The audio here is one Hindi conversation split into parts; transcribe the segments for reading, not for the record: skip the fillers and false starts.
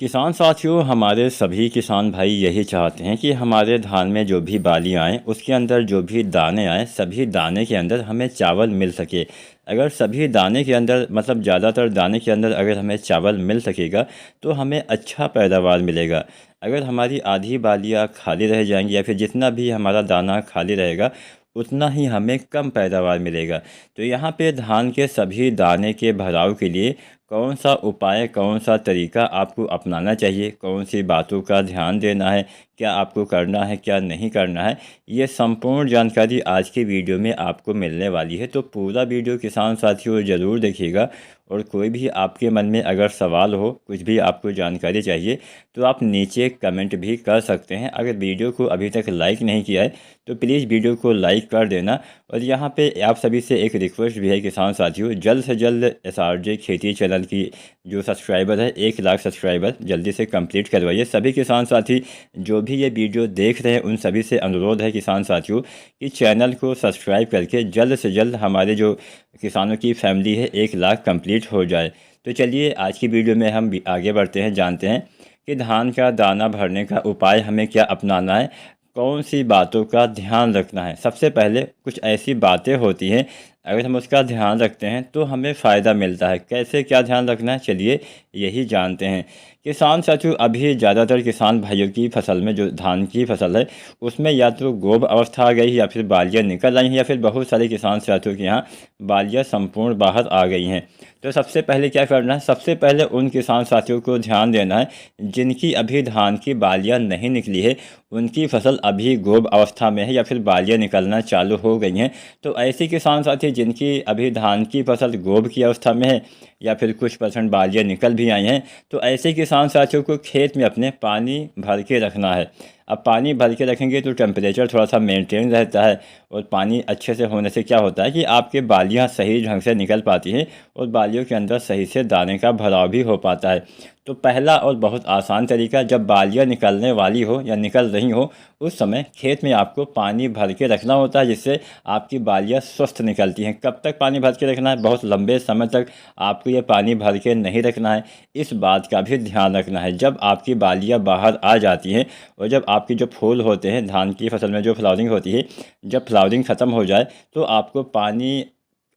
किसान साथियों, हमारे सभी किसान भाई यही चाहते हैं कि हमारे धान में जो भी बाली आएँ उसके अंदर जो भी दाने आएँ सभी दाने के अंदर हमें चावल मिल सके। अगर सभी दाने के अंदर मतलब ज़्यादातर दाने के अंदर अगर हमें चावल मिल सकेगा तो हमें अच्छा पैदावार मिलेगा। अगर हमारी आधी बालियाँ खाली रह जाएंगी या फिर जितना भी हमारा दाना खाली रहेगा उतना ही हमें कम पैदावार मिलेगा। तो यहाँ पे धान के सभी दाने के भराव के लिए कौन सा उपाय, कौन सा तरीका आपको अपनाना चाहिए, कौन सी बातों का ध्यान देना है, क्या आपको करना है, क्या नहीं करना है, ये संपूर्ण जानकारी आज की वीडियो में आपको मिलने वाली है। तो पूरा वीडियो किसान साथियों ज़रूर देखिएगा। और कोई भी आपके मन में अगर सवाल हो, कुछ भी आपको जानकारी चाहिए तो आप नीचे कमेंट भी कर सकते हैं। अगर वीडियो को अभी तक लाइक नहीं किया है तो प्लीज़ वीडियो को लाइक कर देना। और यहाँ पे आप सभी से एक रिक्वेस्ट भी है किसान साथियों, जल्द से जल्द SRJ खेती चैनल की जो सब्सक्राइबर है 1 लाख सब्सक्राइबर जल्दी से कंप्लीट करवाइए। सभी किसान साथी जो भी ये वीडियो देख रहे हैं उन सभी से अनुरोध है किसान साथियों कि चैनल को सब्सक्राइब करके जल्द से जल्द हमारे जो किसानों की फैमिली है 1 लाख कंप्लीट हो जाए। तो चलिए आज की वीडियो में हम आगे बढ़ते हैं, जानते हैं कि धान का दाना भरने का उपाय हमें क्या अपनाना है, कौन सी बातों का ध्यान रखना है। सबसे पहले कुछ ऐसी बातें होती हैं, अगर हम उसका ध्यान रखते हैं तो हमें फ़ायदा मिलता है। कैसे, क्या ध्यान रखना है, चलिए यही जानते हैं। किसान साथियों, अभी ज़्यादातर किसान भाइयों की फसल में जो धान की फसल है उसमें या तो गोब अवस्था आ गई है या फिर बालियाँ निकल आई हैं या फिर बहुत सारे किसान साथियों के यहाँ बालियाँ संपूर्ण बाहर आ गई हैं। तो सबसे पहले क्या करना है, सबसे पहले उन किसान साथियों को ध्यान देना है जिनकी अभी धान की बालियाँ नहीं निकली है, उनकी फसल अभी गोब अवस्था में है या फिर बालियाँ निकलना चालू हो गई हैं। तो ऐसे किसान साथी जिनकी अभी धान की फसल गोब की अवस्था में है या फिर कुछ % बालियाँ निकल भी आई हैं, तो ऐसे किसान साथियों को खेत में अपने पानी भर के रखना है। अब पानी भर के रखेंगे तो टेम्परेचर थोड़ा सा मेंटेन रहता है और पानी अच्छे से होने से क्या होता है कि आपके बालियाँ सही ढंग से निकल पाती हैं और बालियों के अंदर सही से दाने का भराव भी हो पाता है। तो पहला और बहुत आसान तरीका, जब बालियाँ निकलने वाली हो या निकल रही हो उस समय खेत में आपको पानी भर के रखना होता है, जिससे आपकी बालियाँ स्वस्थ निकलती हैं। कब तक पानी भर के रखना है, बहुत लंबे समय तक आपको ये पानी भर के नहीं रखना है। इस बात का भी ध्यान रखना है, जब आपकी बालियाँ बाहर आ जाती हैं और जब आपकी जो फूल होते हैं धान की फसल में जो फ्लावरिंग होती है, जब फ्लावरिंग ख़त्म हो जाए तो आपको पानी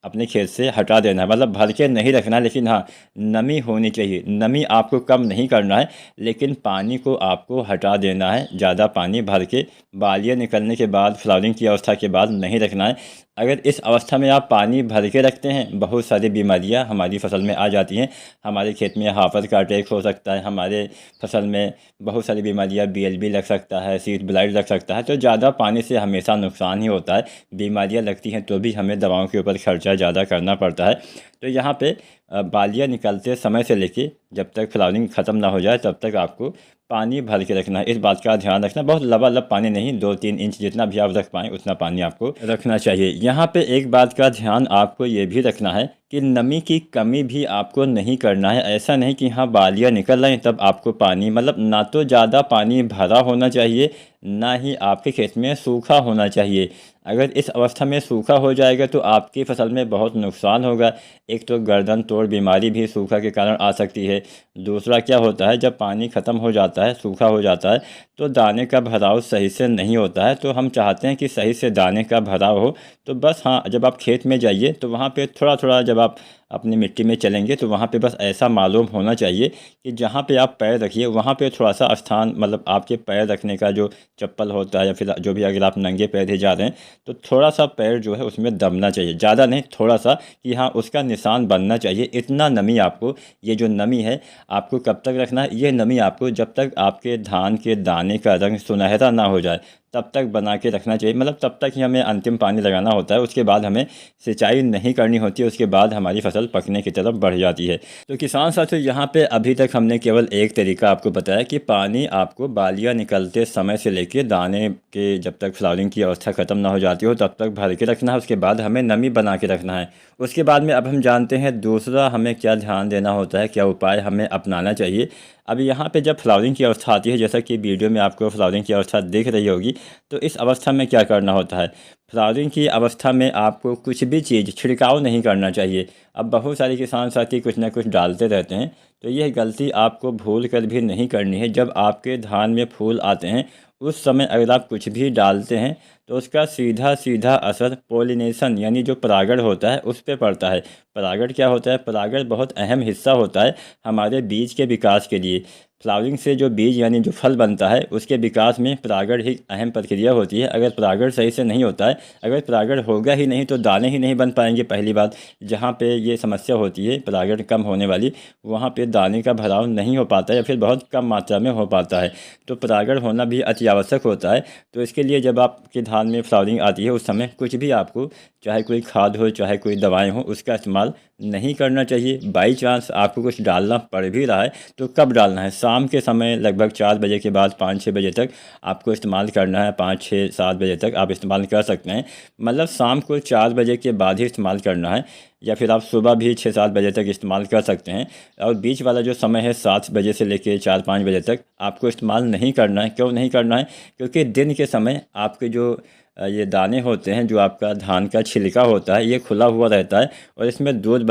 अपने खेत से हटा देना है। मतलब भर के नहीं रखना है, लेकिन हाँ नमी होनी चाहिए। नमी आपको कम नहीं करना है लेकिन पानी को आपको हटा देना है। ज़्यादा पानी भर के बालियाँ निकलने के बाद, फ्लावरिंग की अवस्था के बाद नहीं रखना है। अगर इस अवस्था में आप पानी भर के रखते हैं, बहुत सारी बीमारियां हमारी फसल में आ जाती हैं। हमारे खेत में हाफत का अटैक हो सकता है, हमारे फसल में बहुत सारी बीमारियां, BLB लग सकता है, सीड ब्लाइट लग सकता है। तो ज़्यादा पानी से हमेशा नुकसान ही होता है। बीमारियां लगती हैं तो भी हमें दवाओं के ऊपर खर्चा ज़्यादा करना पड़ता है। तो यहाँ पे बालियाँ निकलते समय से लेके जब तक फ्लावरिंग ख़त्म ना हो जाए तब तक आपको पानी भर के रखना है। इस बात का ध्यान रखना, बहुत लबालब पानी नहीं, 2-3 इंच जितना भी आप रख पाएँ उतना पानी आपको रखना चाहिए। यहाँ पे एक बात का ध्यान आपको ये भी रखना है कि नमी की कमी भी आपको नहीं करना है। ऐसा नहीं कि हाँ बालियाँ निकल रही तब आपको पानी, मतलब ना तो ज़्यादा पानी भरा होना चाहिए ना ही आपके खेत में सूखा होना चाहिए। अगर इस अवस्था में सूखा हो जाएगा तो आपकी फसल में बहुत नुकसान होगा। एक तो गर्दन तोड़ बीमारी भी सूखा के कारण आ सकती है। दूसरा क्या होता है, जब पानी ख़त्म हो जाता है, सूखा हो जाता है तो दाने का भराव सही से नहीं होता है। तो हम चाहते हैं कि सही से दाने का भराव हो। तो बस हाँ, जब आप खेत में जाइए तो वहाँ पे थोड़ा थोड़ा जब आप अपनी मिट्टी में चलेंगे तो वहाँ पे बस ऐसा मालूम होना चाहिए कि जहाँ पे आप पैर रखिए वहाँ पे थोड़ा सा स्थान, मतलब आपके पैर रखने का जो चप्पल होता है या फिर जो भी, अगर आप नंगे पैर ही जा रहे हैं तो थोड़ा सा पैर जो है उसमें दबना चाहिए, ज़्यादा नहीं, थोड़ा सा, कि हाँ उसका निशान बनना चाहिए। इतना नमी आपको, ये जो नमी है आपको कब तक रखना है, ये नमी आपको जब तक आपके धान के दाने का रंग सुनहरा ना हो जाए तब तक बना के रखना चाहिए। मतलब तब तक ही हमें अंतिम पानी लगाना होता है, उसके बाद हमें सिंचाई नहीं करनी होती है। उसके बाद हमारी फसल पकने की तरफ बढ़ जाती है। तो किसान साथियों, यहाँ पे अभी तक हमने केवल एक तरीका आपको बताया कि पानी आपको बालियाँ निकलते समय से लेके दाने के जब तक फ्लावरिंग की अवस्था ख़त्म ना हो जाती हो तब तक भर के रखना है। उसके बाद हमें नमी बना के रखना है। उसके बाद में अब हम जानते हैं दूसरा हमें क्या ध्यान देना होता है, क्या उपाय हमें अपनाना चाहिए। अब यहाँ पे जब फ्लावरिंग की अवस्था आती है, जैसा कि वीडियो में आपको फ्लावरिंग की अवस्था दिख रही होगी, तो इस अवस्था में क्या करना होता है। फ्लावरिंग की अवस्था में आपको कुछ भी चीज़ छिड़काव नहीं करना चाहिए। अब बहुत सारे किसान साथी कुछ ना कुछ डालते रहते हैं, तो यह गलती आपको भूल कर भी नहीं करनी है। जब आपके धान में फूल आते हैं उस समय अगर आप कुछ भी डालते हैं तो उसका सीधा सीधा असर पोलिनेशन यानी जो परागण होता है उस पर पड़ता है। परागण क्या होता है? परागण बहुत अहम हिस्सा होता है हमारे बीज के विकास के लिए। फ्लावरिंग से जो बीज यानी जो फल बनता है उसके विकास में परागण ही अहम प्रक्रिया होती है। अगर परागण सही से नहीं होता है, अगर परागण होगा ही नहीं तो दाने ही नहीं बन पाएंगे। पहली बात, जहाँ पे ये समस्या होती है परागण कम होने वाली, वहाँ पे दाने का भराव नहीं हो पाता है या फिर बहुत कम मात्रा में हो पाता है। तो परागण होना भी अति आवश्यक होता है। तो इसके लिए जब आपके धान में फ्लावरिंग आती है उस समय कुछ भी आपको, चाहे कोई खाद हो चाहे कोई दवाएं हो, उसका इस्तेमाल नहीं करना चाहिए। बाई चांस आपको कुछ डालना पड़ भी रहा है तो कब डालना है? शाम के समय लगभग 4 बजे के बाद 5-6 बजे तक आपको इस्तेमाल करना है। 5-6-7 बजे तक आप इस्तेमाल कर सकते हैं, मतलब शाम को 4 बजे के बाद ही इस्तेमाल करना है, या फिर आप सुबह भी 6-7 बजे तक इस्तेमाल कर सकते हैं। और बीच वाला जो समय है 7 बजे से लेकर 4-5 बजे तक आपको इस्तेमाल नहीं करना है। क्यों नहीं करना है? क्योंकि दिन के समय आपके जो ये दाने होते हैं, जो आपका धान का छिलका होता है, ये खुला हुआ रहता है और इसमें दूध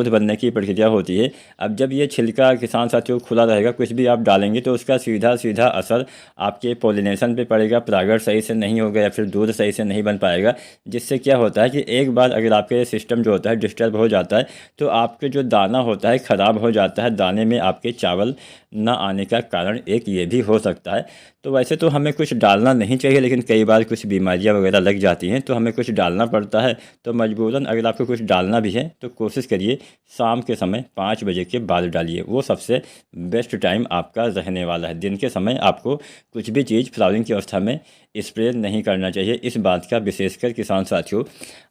बनने की प्रक्रिया होती है। अब जब ये छिलका किसान साथियों खुला रहेगा, कुछ भी आप डालेंगे तो उसका सीधा सीधा असर आपके पोलिनेशन पे पड़ेगा। परागण सही से नहीं होगा या फिर दूध सही से नहीं बन पाएगा, जिससे क्या होता है कि एक बार अगर आपके सिस्टम जो होता है डिस्टर्ब हो जाता है तो आपके जो दाना होता है ख़राब हो जाता है। दाने में आपके चावल न आने का कारण एक ये भी हो सकता है। तो वैसे तो हमें कुछ डालना नहीं चाहिए, लेकिन कई बार कुछ बीमारियां वगैरह लग जाती हैं तो हमें कुछ डालना पड़ता है। तो मजबूरन अगर आपको कुछ डालना भी है तो कोशिश करिए शाम के समय 5 बजे के बाद डालिए, वो सबसे बेस्ट टाइम आपका रहने वाला है। दिन के समय आपको कुछ भी चीज़ फ्लावरिंग की अवस्था में स्प्रे नहीं करना चाहिए। इस बात का विशेषकर किसान साथियों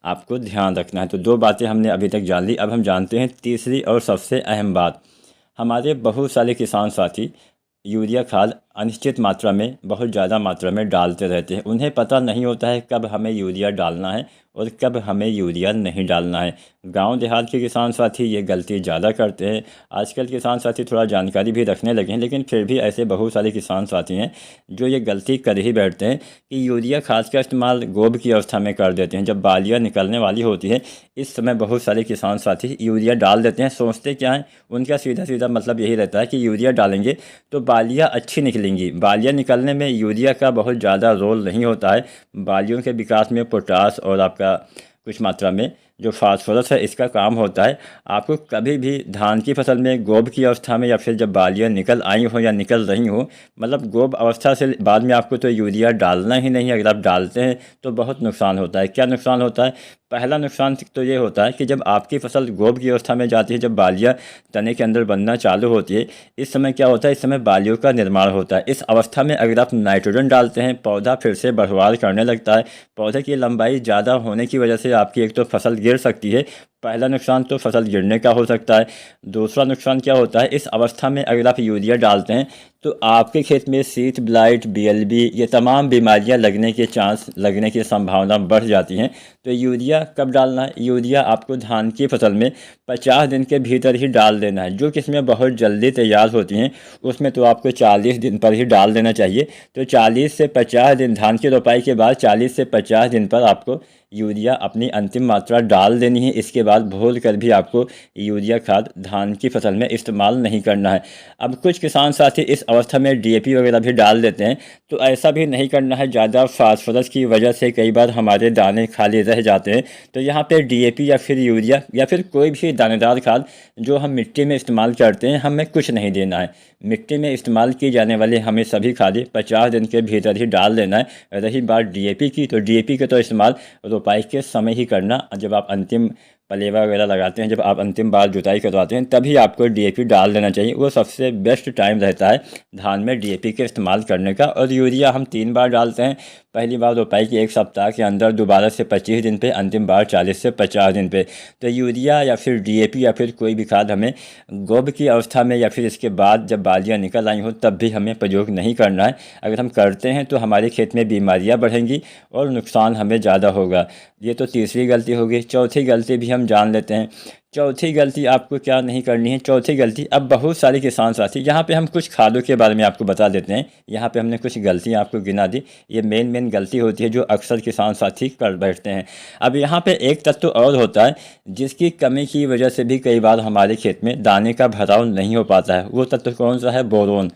आपको ध्यान रखना है। तो 2 बातें हमने अभी तक जान ली। अब हम जानते हैं तीसरी और सबसे अहम बात। हमारे बहुत सारे किसान साथी यूरिया खाद अनिश्चित मात्रा में, बहुत ज़्यादा मात्रा में डालते रहते हैं। उन्हें पता नहीं होता है कब हमें यूरिया डालना है और कब हमें यूरिया नहीं डालना है। गांव देहात के किसान साथी ये गलती ज़्यादा करते हैं। आजकल किसान साथी थोड़ा जानकारी भी रखने लगे हैं, लेकिन फिर भी ऐसे बहुत सारे किसान साथी हैं जो ये गलती कर ही बैठते हैं कि यूरिया खाद का इस्तेमाल गोब की अवस्था में कर देते हैं। जब बालियाँ निकलने वाली होती है इस समय बहुत सारे किसान साथी यूरिया डाल देते हैं। सोचते क्या हैं, उनका सीधा सीधा मतलब यही रहता है कि यूरिया डालेंगे तो बालियाँ अच्छी निकलेंगी। बालियाँ निकलने में यूरिया का बहुत ज़्यादा रोल नहीं होता है। बालियों के विकास में पोटास और आपका कुछ मात्रा में जो फास्फोरस है इसका काम होता है। आपको कभी भी धान की फसल में गोब की अवस्था में या फिर जब बालियाँ निकल आई हो या निकल रही हो, मतलब गोब अवस्था से बाद में आपको तो यूरिया डालना ही नहीं है। अगर आप डालते हैं तो बहुत नुकसान होता है। क्या नुकसान होता है? पहला नुकसान तो ये होता है कि जब आपकी फसल गोब की अवस्था में जाती है, जब बालियाँ तने के अंदर बनना चालू होती है, इस समय क्या होता है, इस समय बालियों का निर्माण होता है। इस अवस्था में अगर आप नाइट्रोजन डालते हैं, पौधा फिर से बढ़वार करने लगता है। पौधे की लंबाई ज़्यादा होने की वजह से आपकी एक तो फसल गिर सकती है। पहला नुकसान तो फसल गिरने का हो सकता है। दूसरा नुकसान क्या होता है, इस अवस्था में अगर आप यूरिया डालते हैं तो आपके खेत में शीट ब्लाइट, BLB ये तमाम बीमारियां लगने की संभावना बढ़ जाती हैं। तो यूरिया कब डालना है? यूरिया आपको धान की फसल में 50 दिन के भीतर ही डाल देना है। जो किस्में बहुत जल्दी तैयार होती हैं उसमें तो आपको 40 दिन पर ही डाल देना चाहिए। तो 40 से 50 दिन, धान की रोपाई के बाद 40 से 50 दिन पर आपको यूरिया अपनी अंतिम मात्रा डाल देनी है। इसके बाद भूल कर भी आपको यूरिया खाद धान की फसल में इस्तेमाल नहीं करना है। अब कुछ किसान साथी इस अवस्था में DAP वगैरह भी डाल देते हैं, तो ऐसा भी नहीं करना है। ज़्यादा फास्फोरस की वजह से कई बार हमारे दाने खाली रह जाते हैं। तो यहाँ पे DAP या फिर यूरिया या फिर कोई भी दानेदार खाद जो हम मिट्टी में इस्तेमाल करते हैं, हमें कुछ नहीं देना है। मिट्टी में इस्तेमाल की जाने वाली हमें सभी खादें 50 दिन के भीतर ही डाल देना है। रही बात DAP की, तो DAP का तो इस्तेमाल रोपाई के समय ही करना। जब आप अंतिम पलेवा वगैरह लगाते हैं, जब आप अंतिम बार जुताई करवाते हैं, तभी आपको DAP डाल देना चाहिए। वो सबसे बेस्ट टाइम रहता है धान में DAP के इस्तेमाल करने का। और यूरिया हम 3 बार डालते हैं। पहली बार रोपाई के 1 सप्ताह के अंदर, दोबारा से 25 दिन पे, अंतिम बार 40 से 50 दिन पे। तो यूरिया या फिर DAP या फिर कोई भी खाद हमें गोब की अवस्था में या फिर इसके बाद जब बालियाँ निकल आई हो तब भी हमें प्रयोग नहीं करना है। अगर हम करते हैं तो हमारे खेत में बीमारियाँ बढ़ेंगी और नुकसान हमें ज़्यादा होगा। ये तो तीसरी गलती होगी। चौथी गलती भी हम जान लेते हैं। चौथी गलती आपको क्या नहीं करनी है। चौथी गलती, अब बहुत सारे किसान साथी, यहाँ पे हम कुछ खादों के बारे में आपको बता देते हैं। यहाँ पे हमने कुछ गलतियाँ आपको गिना दी, ये मेन गलती होती है जो अक्सर किसान साथी कर बैठते हैं। अब यहाँ पे एक तत्व और होता है जिसकी कमी की वजह से भी कई बार हमारे खेत में दाने का भराव नहीं हो पाता है। वो तत्व कौन सा है? बोरोन।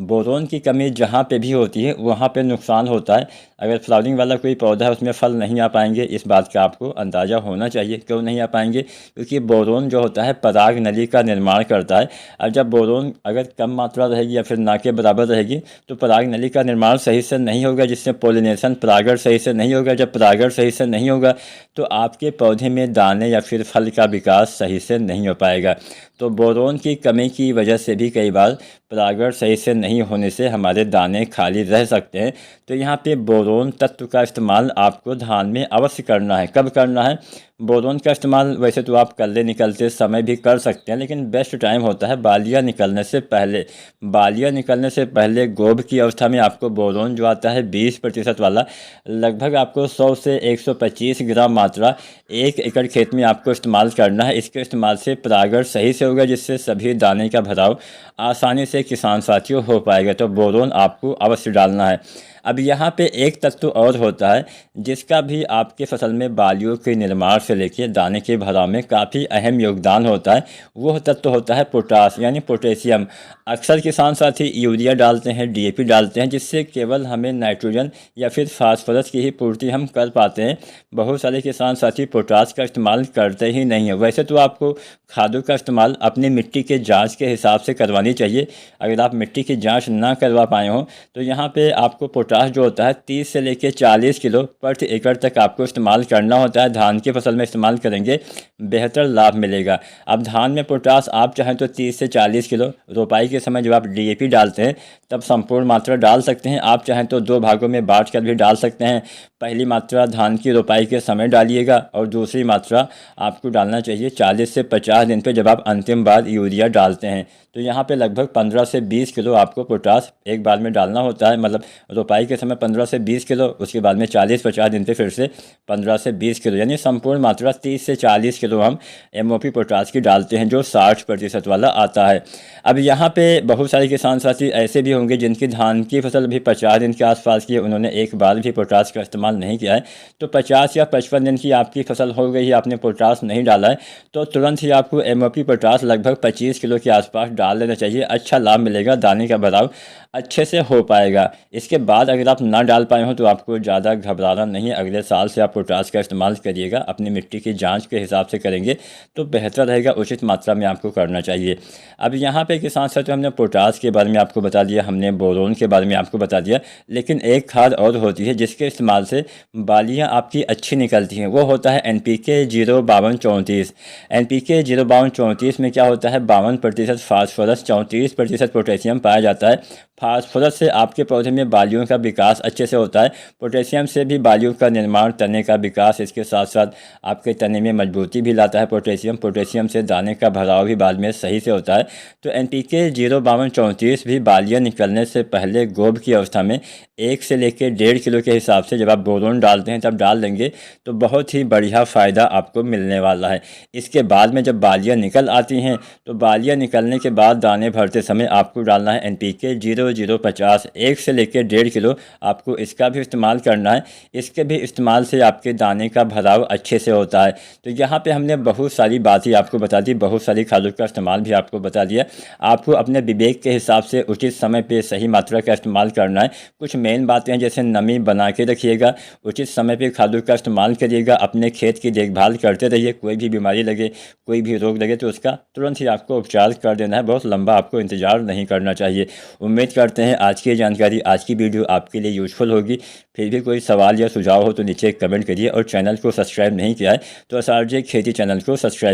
बोरोन की कमी जहाँ पे भी होती है वहाँ पे नुकसान होता है। अगर फ्लावरिंग वाला कोई पौधा है उसमें फल नहीं आ पाएंगे, इस बात का आपको अंदाज़ा होना चाहिए। क्यों नहीं आ पाएंगे? क्योंकि बोरोन जो होता है पराग नली का निर्माण करता है, और जब बोरोन अगर कम मात्रा रहेगी या फिर ना के बराबर रहेगी तो पराग नली का निर्माण सही से नहीं होगा, जिससे पोलिनेशन, परागण सही से नहीं होगा। जब परागण सही से नहीं होगा तो आपके पौधे में दाने या फिर फल का विकास सही से नहीं हो पाएगा। तो बोरोन की कमी की वजह से भी कई बार परागण सही से नहीं होने से हमारे दाने खाली रह सकते हैं। तो यहाँ पे बोरोन तत्व का इस्तेमाल आपको धान में अवश्य करना है। कब करना है? बोरोन का इस्तेमाल वैसे तो आप कल्ले निकलते समय भी कर सकते हैं, लेकिन बेस्ट टाइम होता है बालियाँ निकलने से पहले। बालियाँ निकलने से पहले गोब की अवस्था में आपको बोरोन जो आता है 20% वाला, लगभग आपको 100 से 125 ग्राम मात्रा 1 एकड़ खेत में आपको इस्तेमाल करना है। इसके इस्तेमाल से परागण सही से होगा, जिससे सभी दाने का भराव आसानी से किसान साथियों हो पाएगा। तो बोरोन आपको अवश्य डालना है। अब यहाँ पे एक तत्व और होता है जिसका भी आपके फसल में बालियों के निर्माण से लेकर दाने के भराव में काफ़ी अहम योगदान होता है। वो तत्व होता है पोटास, यानी पोटेशियम। अक्सर किसान साथी यूरिया डालते हैं, डीएपी डालते हैं, जिससे केवल हमें नाइट्रोजन या फिर फास्फोरस की ही पूर्ति हम कर पाते हैं। बहुत सारे किसान साथी पोटास का इस्तेमाल करते ही नहीं है। वैसे तो आपको खादों का इस्तेमाल अपनी मिट्टी के जाँच के हिसाब से करवानी चाहिए। अगर आप मिट्टी की जाँच ना करवा पाए हों तो यहाँ पर आपको पोटास जो होता है 30 से लेकर 40 किलो प्रति एकड़ तक आपको इस्तेमाल करना होता है। धान की फसल में इस्तेमाल करेंगे बेहतर लाभ मिलेगा। अब धान में पोटास आप चाहें तो 30 से 40 किलो, रोपाई के समय जब आप डीएपी डालते हैं तब संपूर्ण मात्रा डाल सकते हैं। आप चाहें तो 2 भागों में बांट कर भी डाल सकते हैं। पहली मात्रा धान की रोपाई के समय डालिएगा और दूसरी मात्रा आपको डालना चाहिए 40 से 50 दिन पे जब आप अंतिम बार यूरिया डालते हैं। तो यहाँ पे लगभग 15 से 20 किलो आपको पोटास एक बार में डालना होता है। मतलब रोपाई के समय 15 से 20 किलो, उसके बाद में 40-50 दिन पे फिर से 15 से 20 किलो, यानी संपूर्ण मात्रा 30 से 40 किलो हम एमओपी पोटास की डालते हैं, जो 60% वाला आता है। अब यहाँ पे बहुत सारे किसान साथी ऐसे भी होंगे जिनकी धान की फसल भी 50 दिन के आसपास की है, उन्होंने एक बार भी पोटास का इस्तेमाल नहीं किया है। तो 50 या 55 दिन की आपकी फसल हो गई है, आपने पोटास नहीं डाला है, तो तुरंत ही आपको एमओपी पोटास लगभग 25 किलो के आसपास डाल देना चाहिए। अच्छा लाभ मिलेगा, दाने का भराव अच्छे से हो पाएगा। इसके बाद अगर आप ना डाल पाए हो तो आपको ज़्यादा घबराना नहीं है। अगले साल से आप पोटास का इस्तेमाल करिएगा, अपनी मिट्टी की जांच के हिसाब से करेंगे तो बेहतर रहेगा, उचित मात्रा में आपको करना चाहिए। अब यहाँ पे किसान साथियों हमने पोटास के बारे में आपको बता दिया, हमने बोरोन के बारे में आपको बता दिया, लेकिन एक खाद और होती है जिसके इस्तेमाल से बालियाँ आपकी अच्छी निकलती हैं। वो होता है NPK 05234। NPK 05234 में क्या होता है? 52% फास्फोरस, 34% पोटेशियम पाया जाता है। फास्फोरस से आपके पौधे में बालियों का विकास अच्छे से होता है। पोटेशियम से भी बालियों का निर्माण, तने का विकास, इसके साथ साथ आपके तने में मजबूती भी लाता है पोटेशियम से दाने का भराव भी बाद में सही से होता है। तो NPK 05234 भी बालियाँ निकलने से पहले गोब की अवस्था में 1 से लेकर 1.5 किलो के हिसाब से जब आप बोरोन डालते हैं तब डाल देंगे तो बहुत ही बढ़िया फ़ायदा आपको मिलने वाला है। इसके बाद में जब बालियाँ निकल आती हैं तो बालियाँ निकलने के बाद दाने भरते समय आपको डालना है NPK 0050, 1 से लेकर 1.5 किलो आपको इसका भी इस्तेमाल करना है। इसके भी इस्तेमाल से आपके दाने का भराव अच्छे से होता है। तो यहाँ पे हमने बहुत सारी बातें आपको बता दी, बहुत सारी खादों का इस्तेमाल भी आपको बता दिया। आपको अपने विवेक के हिसाब से उचित समय पे सही मात्रा का इस्तेमाल करना है। कुछ मेन बातें हैं जैसे नमी बना के रखिएगा, उचित समय पे खादों का इस्तेमाल करिएगा, अपने खेत की देखभाल करते रहिए। कोई भी बीमारी लगे, कोई भी रोग लगे तो उसका तुरंत ही आपको उपचार कर देना है, बहुत लंबा आपको इंतजार नहीं करना चाहिए। उम्मीद करते हैं आज की जानकारी, आज की वीडियो आपके लिए यूजफुल होगी। फिर भी कोई सवाल या सुझाव हो तो नीचे कमेंट करिए, और चैनल को सब्सक्राइब नहीं किया है तो SRJ खेती चैनल को सब्सक्राइब